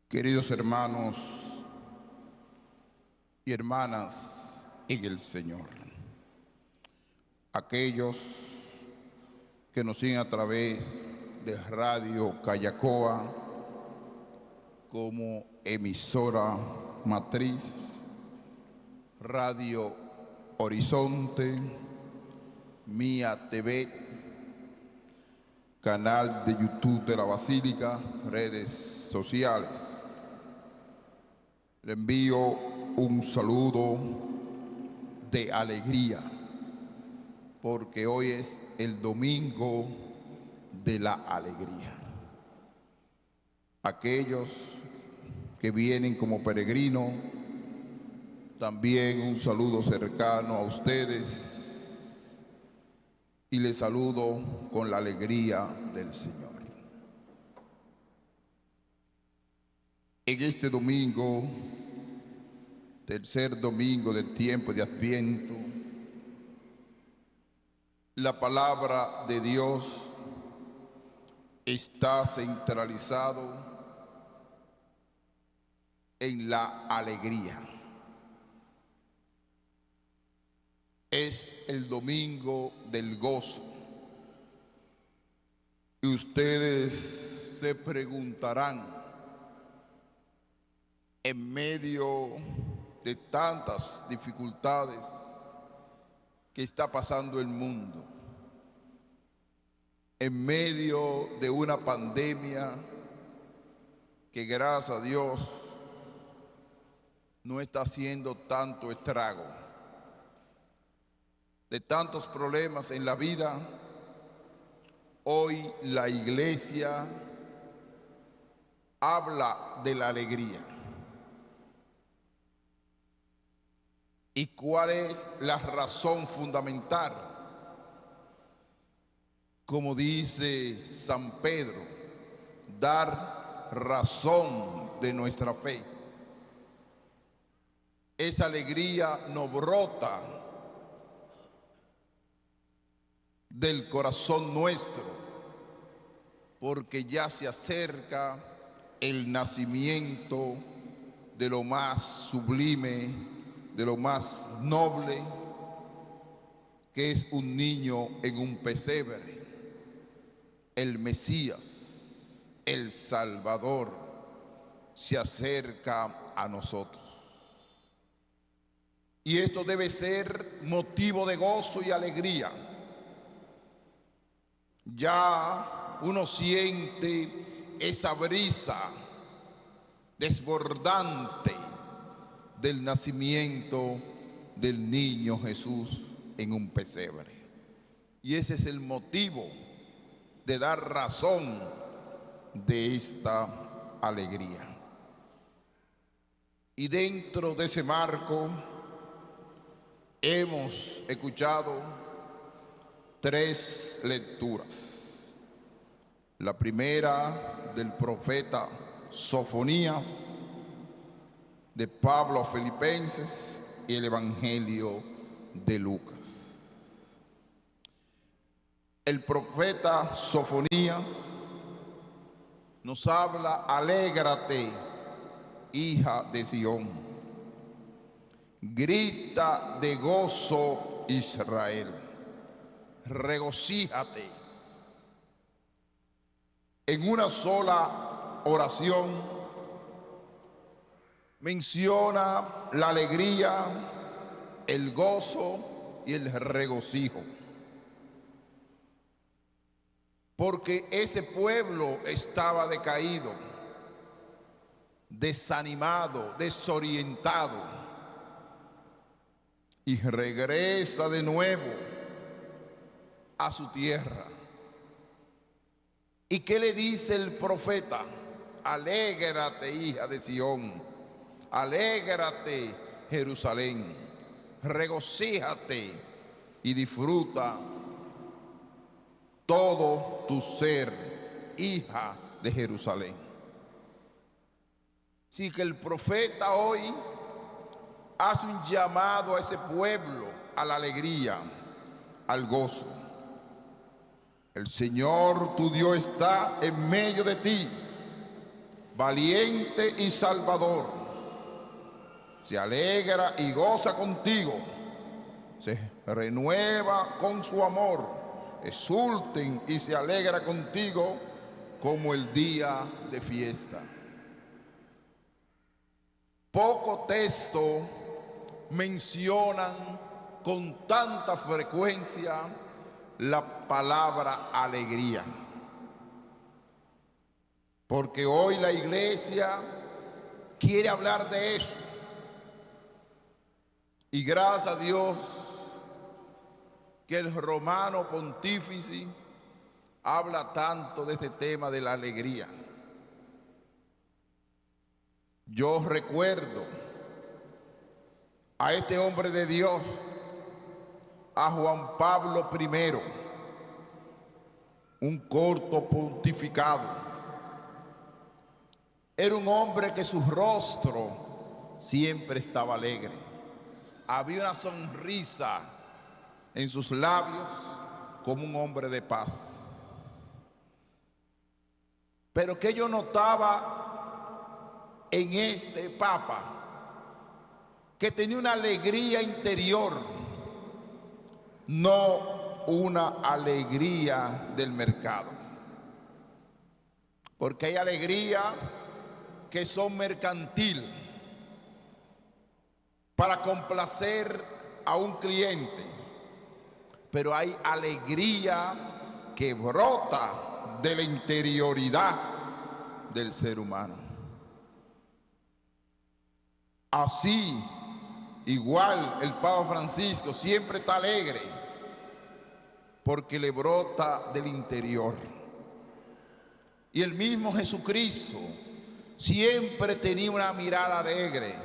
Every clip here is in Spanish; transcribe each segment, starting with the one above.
Queridos hermanos y hermanas en el Señor, aquellos que nos siguen a través de Radio Callacoa como emisora matriz, Radio Horizonte, Mía TV, canal de YouTube de la Basílica, redes sociales. Le envío un saludo de alegría, porque hoy es el domingo de la alegría. Aquellos que vienen como peregrinos, también un saludo cercano a ustedes y les saludo con la alegría del Señor. En este domingo, tercer domingo del tiempo de Adviento, la palabra de Dios está centralizado en la alegría. Es el domingo del gozo. Y ustedes se preguntarán, en medio de tantas dificultades que está pasando el mundo, en medio de una pandemia que gracias a Dios no está haciendo tanto estrago, de tantos problemas en la vida, hoy la iglesia habla de la alegría. ¿Y cuál es la razón fundamental? Como dice San Pedro, dar razón de nuestra fe. Esa alegría no brota del corazón nuestro, porque ya se acerca el nacimiento de lo más sublime, de lo más noble, que es un niño en un pesebre, el Mesías, el Salvador, se acerca a nosotros. Y esto debe ser motivo de gozo y alegría. Ya uno siente esa brisa desbordante del nacimiento del niño Jesús en un pesebre. Y ese es el motivo de dar razón de esta alegría. Y dentro de ese marco hemos escuchado tres lecturas. La primera del profeta Sofonías, de Pablo a Filipenses, y el Evangelio de Lucas. El profeta Sofonías nos habla: alégrate, hija de Sión, grita de gozo, Israel, regocíjate. En una sola oración menciona la alegría, el gozo y el regocijo. Porque ese pueblo estaba decaído, desanimado, desorientado, y regresa de nuevo a su tierra. ¿Y qué le dice el profeta? Alégrate, hija de Sión. Alégrate, Jerusalén, regocíjate y disfruta todo tu ser, hija de Jerusalén. Así que el profeta hoy hace un llamado a ese pueblo a la alegría, al gozo. El Señor tu Dios está en medio de ti, valiente y salvador, se alegra y goza contigo, se renueva con su amor, exulten y se alegra contigo como el día de fiesta. Poco texto mencionan con tanta frecuencia la palabra alegría, porque hoy la iglesia quiere hablar de eso. Y gracias a Dios que el romano pontífice habla tanto de este tema de la alegría. Yo recuerdo a este hombre de Dios, a Juan Pablo I, un corto pontificado. Era un hombre que su rostro siempre estaba alegre. Había una sonrisa en sus labios como un hombre de paz. Pero que yo notaba en este Papa, que tenía una alegría interior, no una alegría del mercado. Porque hay alegría que son mercantil, para complacer a un cliente, pero hay alegría que brota de la interioridad del ser humano. Así, igual el Papa Francisco siempre está alegre porque le brota del interior. Y el mismo Jesucristo siempre tenía una mirada alegre,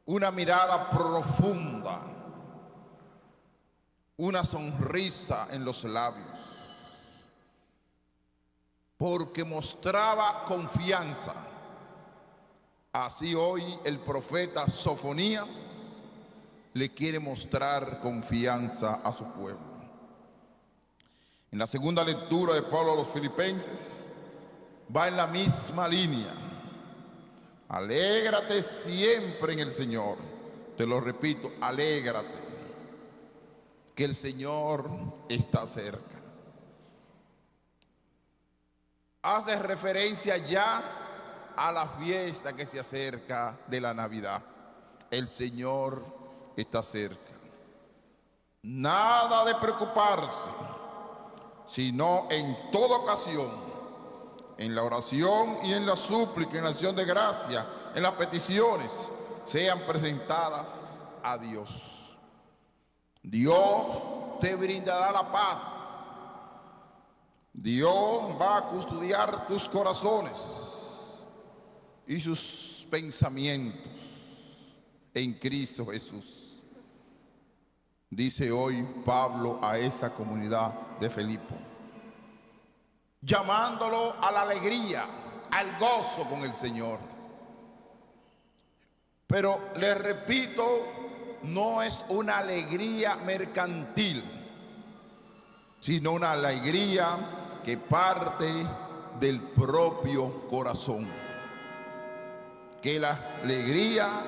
una mirada profunda, una sonrisa en los labios, porque mostraba confianza. Así hoy el profeta Sofonías le quiere mostrar confianza a su pueblo. En la segunda lectura de Pablo a los Filipenses va en la misma línea. Alégrate siempre en el Señor. Te lo repito, alégrate, que el Señor está cerca. Hace referencia ya a la fiesta que se acerca de la Navidad. El Señor está cerca. Nada de preocuparse, sino en toda ocasión, en la oración y en la súplica, en la acción de gracia, en las peticiones, sean presentadas a Dios. Dios te brindará la paz. Dios va a custodiar tus corazones y sus pensamientos en Cristo Jesús. Dice hoy Pablo a esa comunidad de Filipo, llamándolo a la alegría, al gozo con el Señor. Pero les repito, no es una alegría mercantil, sino una alegría que parte del propio corazón. Que la alegría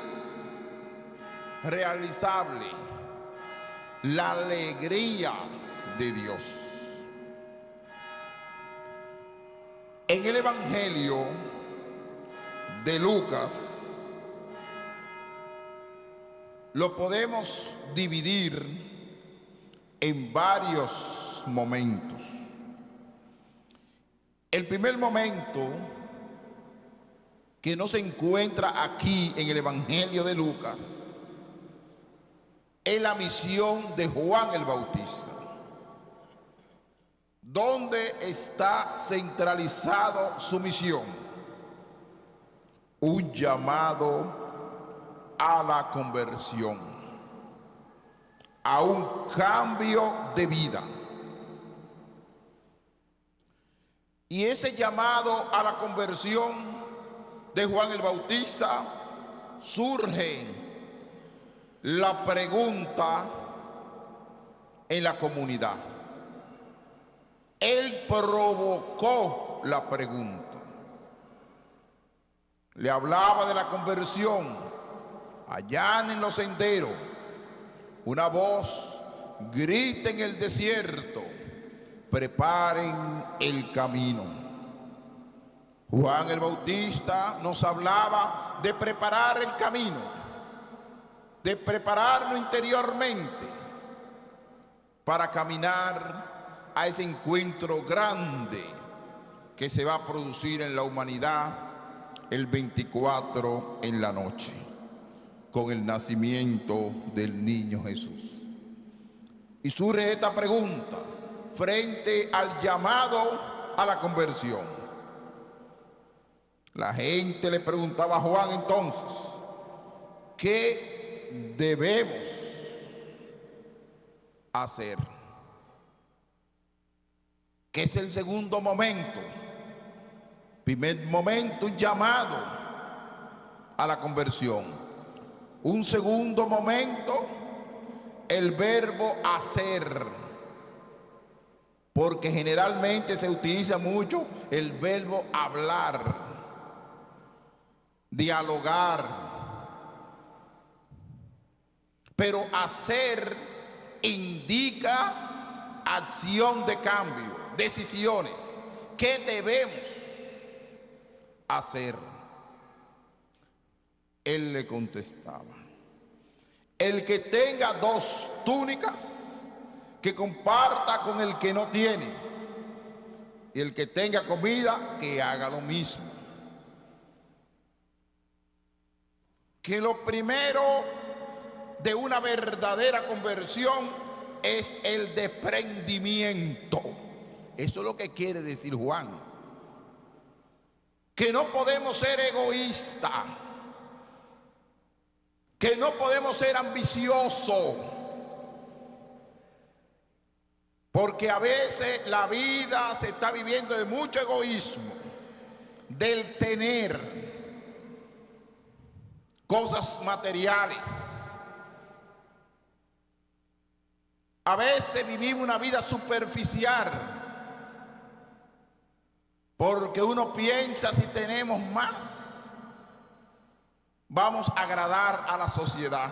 realizable, la alegría de Dios. En el Evangelio de Lucas lo podemos dividir en varios momentos. El primer momento que no se encuentra aquí en el Evangelio de Lucas es la misión de Juan el Bautista, donde está centralizado su misión, un llamado a la conversión, a un cambio de vida. Y ese llamado a la conversión de Juan el Bautista surge la pregunta en la comunidad. Él provocó la pregunta. le hablaba de la conversión. Allanen los senderos, una voz grita en el desierto, preparen el camino. Juan el Bautista nos hablaba de preparar el camino, de prepararlo interiormente para caminar a ese encuentro grande que se va a producir en la humanidad el 24 en la noche, con el nacimiento del niño Jesús. Y surge esta pregunta frente al llamado a la conversión. La gente le preguntaba a Juan entonces, ¿qué debemos hacer? ¿Qué es el segundo momento? Primer momento, un llamado a la conversión. Un segundo momento, el verbo hacer, porque generalmente se utiliza mucho el verbo hablar, dialogar, pero hacer indica acción de cambio, decisiones. ¿Qué debemos hacer? Él le contestaba: el que tenga 2 túnicas, que comparta con el que no tiene, y el que tenga comida, que haga lo mismo. Que lo primero de una verdadera conversión es el desprendimiento. Eso es lo que quiere decir Juan. Que no podemos ser egoístas, que no podemos ser ambiciosos, porque a veces la vida se está viviendo de mucho egoísmo, del tener cosas materiales. A veces vivimos una vida superficial, porque uno piensa, si tenemos más, vamos a agradar a la sociedad.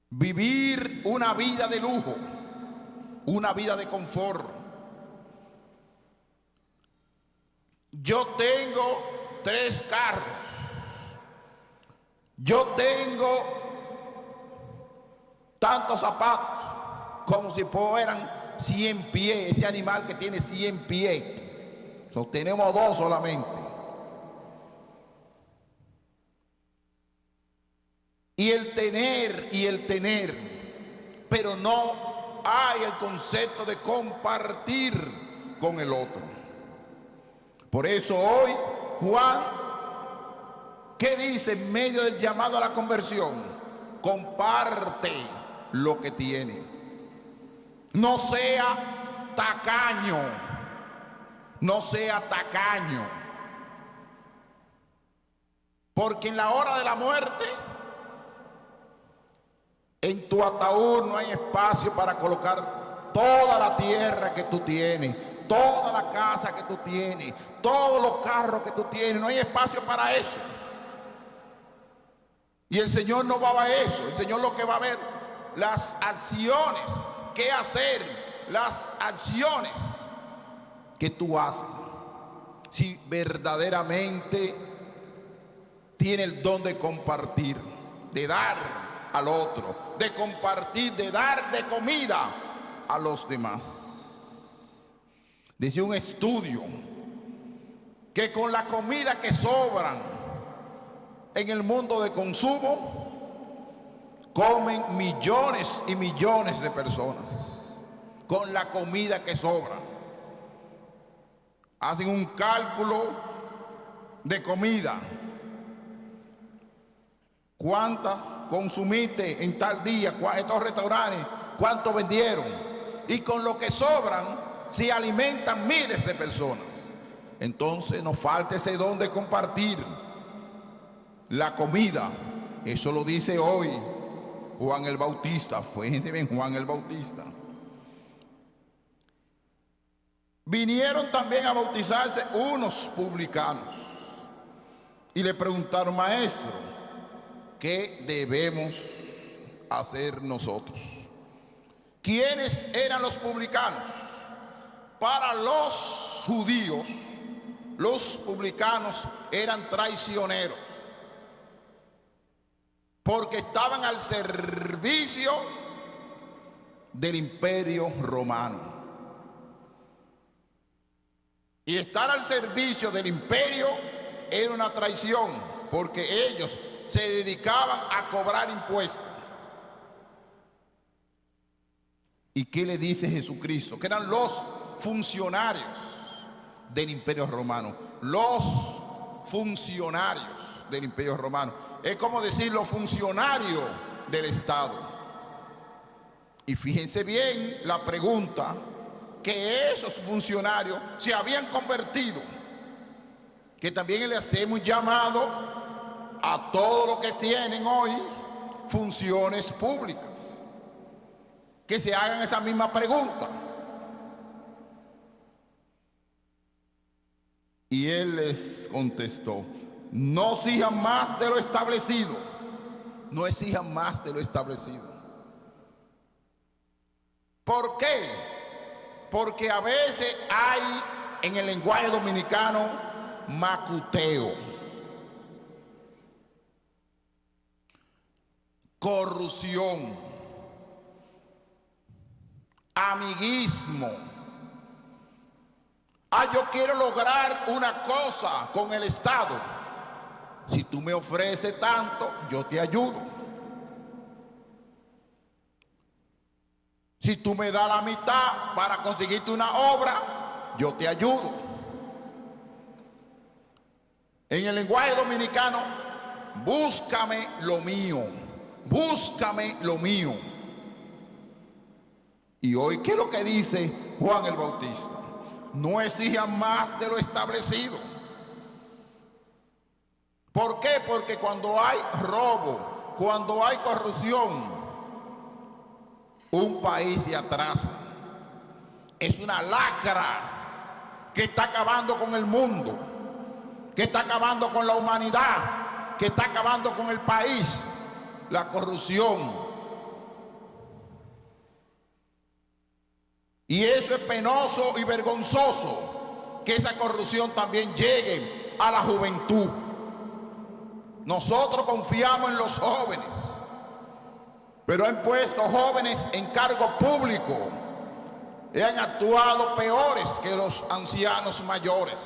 Vivir una vida de lujo, una vida de confort. Yo tengo 3 carros. Yo tengo tantos zapatos, como si fueran 100 pies. Ese animal que tiene 100 pies. Tenemos 2 solamente. Y el tener, pero no hay el concepto de compartir con el otro. Por eso hoy Juan, ¿qué dice en medio del llamado a la conversión? Comparte lo que tiene. No sea tacaño, no sea tacaño, porque en la hora de la muerte, en tu ataúd no hay espacio para colocar toda la tierra que tú tienes, toda la casa que tú tienes, todos los carros que tú tienes. No hay espacio para eso. Y el Señor no va a ver eso. El Señor lo que va a ver, las acciones, qué hacer, las acciones que tú haces. Si verdaderamente tiene el don de compartir, de dar al otro, de compartir, de dar de comida a los demás. Dice un estudio que con la comida que sobran en el mundo de consumo, comen millones y millones de personas. Con la comida que sobra, hacen un cálculo de comida. ¿Cuánta consumiste en tal día? Estos restaurantes, ¿cuánto vendieron? Y con lo que sobran se alimentan miles de personas. Entonces nos falta ese don de compartir la comida. Eso lo dice hoy Juan el Bautista. Fue bien Juan el Bautista. Vinieron también a bautizarse unos publicanos. Y le preguntaron: maestro, ¿qué debemos hacer nosotros? ¿Quiénes eran los publicanos? Para los judíos, los publicanos eran traicioneros, porque estaban al servicio del Imperio Romano. Y estar al servicio del imperio era una traición, porque ellos se dedicaban a cobrar impuestos. ¿Y qué le dice Jesucristo? Que eran los funcionarios del Imperio Romano. Los funcionarios del Imperio Romano. Es como decir los funcionarios del Estado. Y fíjense bien la pregunta, que esos funcionarios se habían convertido, que también le hacemos llamado a todos los que tienen hoy funciones públicas, que se hagan esa misma pregunta. Y él les contestó: no exijan más de lo establecido, no exijan más de lo establecido. ¿Por qué? Porque a veces hay en el lenguaje dominicano macuteo, corrupción, amiguismo. Yo quiero lograr una cosa con el Estado. Si tú me ofreces tanto, yo te ayudo. Si tú me das la mitad para conseguirte una obra, yo te ayudo. En el lenguaje dominicano, búscame lo mío, búscame lo mío. Y hoy, ¿qué es lo que dice Juan el Bautista? No exijan más de lo establecido. ¿Por qué? Porque cuando hay robo, cuando hay corrupción, un país se atrasa. Es una lacra que está acabando con el mundo, que está acabando con la humanidad, que está acabando con el país. La corrupción. Y eso es penoso y vergonzoso, que esa corrupción también llegue a la juventud. Nosotros confiamos en los jóvenes, pero han puesto jóvenes en cargo público y han actuado peores que los ancianos mayores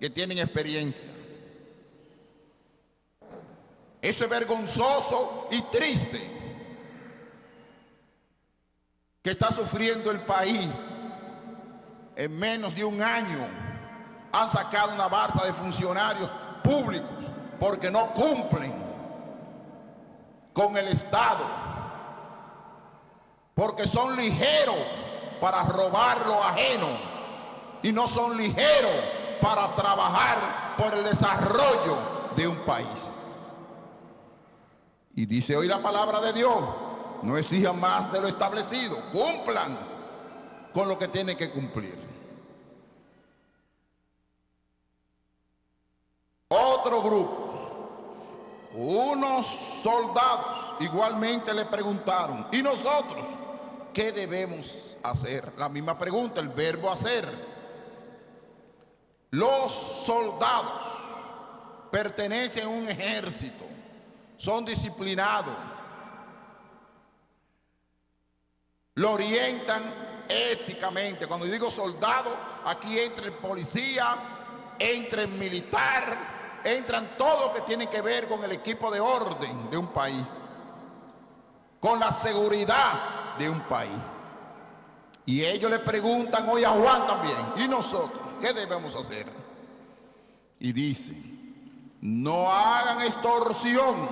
que tienen experiencia. Eso es vergonzoso y triste que está sufriendo el país. En menos de un año han sacado una barca de funcionarios públicos porque no cumplen con el Estado, porque son ligeros para robar lo ajeno y no son ligeros para trabajar por el desarrollo de un país. Y dice hoy la palabra de Dios: no exijan más de lo establecido, cumplan con lo que tienen que cumplir. Otro grupo, unos soldados, igualmente le preguntaron: ¿y nosotros qué debemos hacer? La misma pregunta, el verbo hacer. Los soldados pertenecen a un ejército, son disciplinados, lo orientan éticamente. Cuando digo soldado, aquí entra el policía, entra el militar, entran todos los que tienen que ver con el equipo de orden de un país, con la seguridad de un país. Y ellos le preguntan hoy a Juan también: ¿y nosotros qué debemos hacer? Y dice: no hagan extorsión,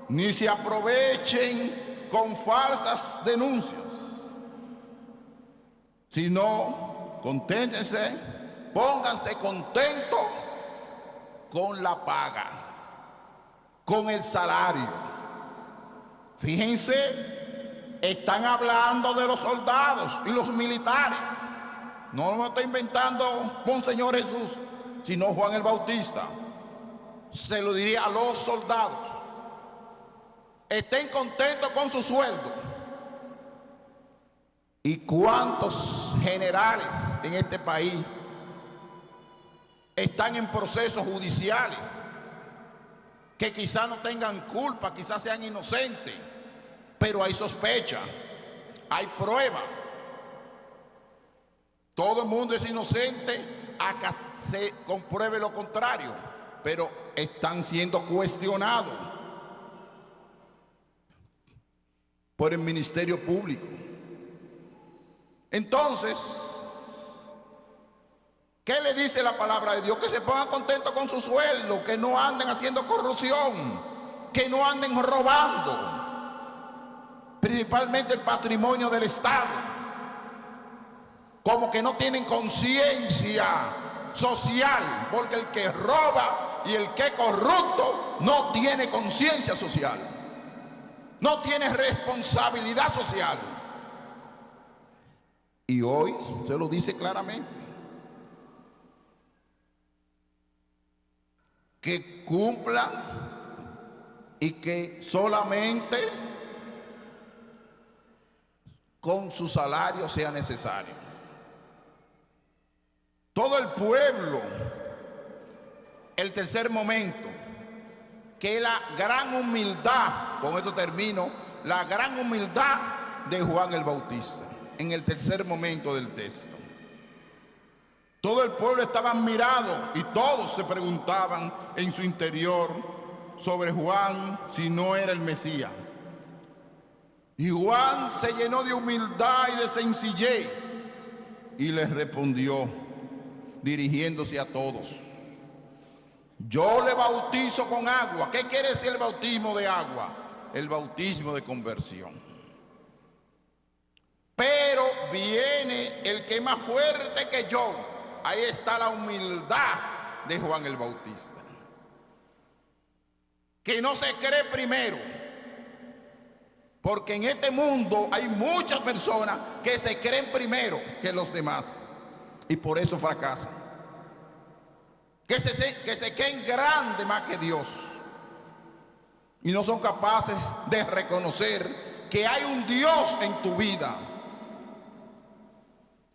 ni se aprovechen con falsas denuncias, sino conténtense, pónganse contentos con la paga, con el salario. Fíjense, están hablando de los soldados y los militares. No lo está inventando Monseñor Jesús, sino Juan el Bautista. se lo diría a los soldados: estén contentos con su sueldo. ¿Y cuántos generales en este país están en procesos judiciales que quizás no tengan culpa, quizás sean inocentes, pero hay sospecha, hay prueba? Todo el mundo es inocente hasta que se compruebe lo contrario, pero están siendo cuestionados por el Ministerio Público. Entonces, ¿qué le dice la palabra de Dios? Que se pongan contentos con su sueldo, que no anden haciendo corrupción, que no anden robando, principalmente el patrimonio del Estado. Como que no tienen conciencia social, porque el que roba y el que es corrupto no tiene conciencia social, no tiene responsabilidad social. Y hoy se lo dice claramente: que cumplan y que solamente con su salario sea necesario. Todo el pueblo, el tercer momento, que es la gran humildad, con esto termino, la gran humildad de Juan el Bautista, en el tercer momento del texto. Todo el pueblo estaba admirado y todos se preguntaban en su interior sobre Juan si no era el Mesías. Y Juan se llenó de humildad y de sencillez y les respondió, dirigiéndose a todos: yo le bautizo con agua. ¿Qué quiere decir el bautismo de agua? El bautismo de conversión. Pero viene el que es más fuerte que yo. Ahí está la humildad de Juan el Bautista, que no se cree primero, porque en este mundo hay muchas personas que se creen primero que los demás y por eso fracasan, que se creen grandes más que Dios y no son capaces de reconocer que hay un Dios en tu vida,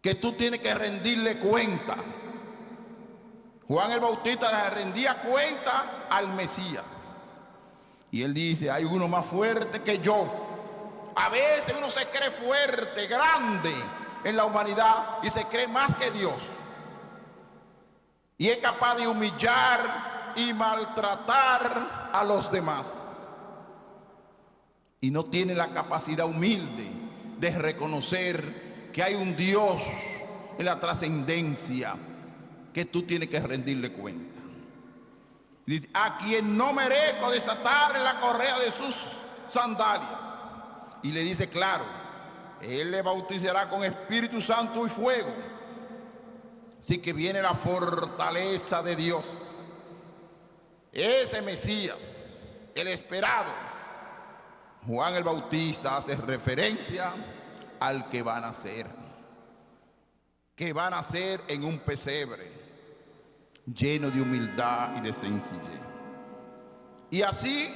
que tú tienes que rendirle cuenta. Juan el Bautista le rendía cuenta al Mesías. Y él dice: hay uno más fuerte que yo. A veces uno se cree fuerte, grande en la humanidad y se cree más que Dios. Y es capaz de humillar y maltratar a los demás. Y no tiene la capacidad humilde de reconocer que hay un Dios en la trascendencia que tú tienes que rendirle cuenta. Dice: a quien no merezco desatarle la correa de sus sandalias. Y le dice claro: él le bautizará con Espíritu Santo y fuego. Así que viene la fortaleza de Dios. Ese Mesías, el esperado. Juan el Bautista hace referencia al que va a nacer, que va a nacer en un pesebre, lleno de humildad y de sencillez. Y así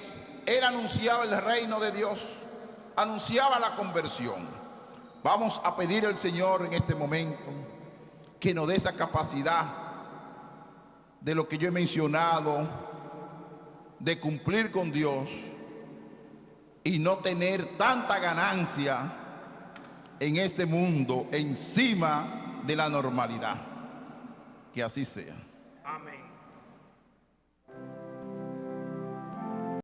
él anunciaba el reino de Dios, anunciaba la conversión. Vamos a pedir al Señor en este momento que nos dé esa capacidad de lo que yo he mencionado, de cumplir con Dios y no tener tanta ganancia en este mundo encima de la normalidad. Que así sea. Amén.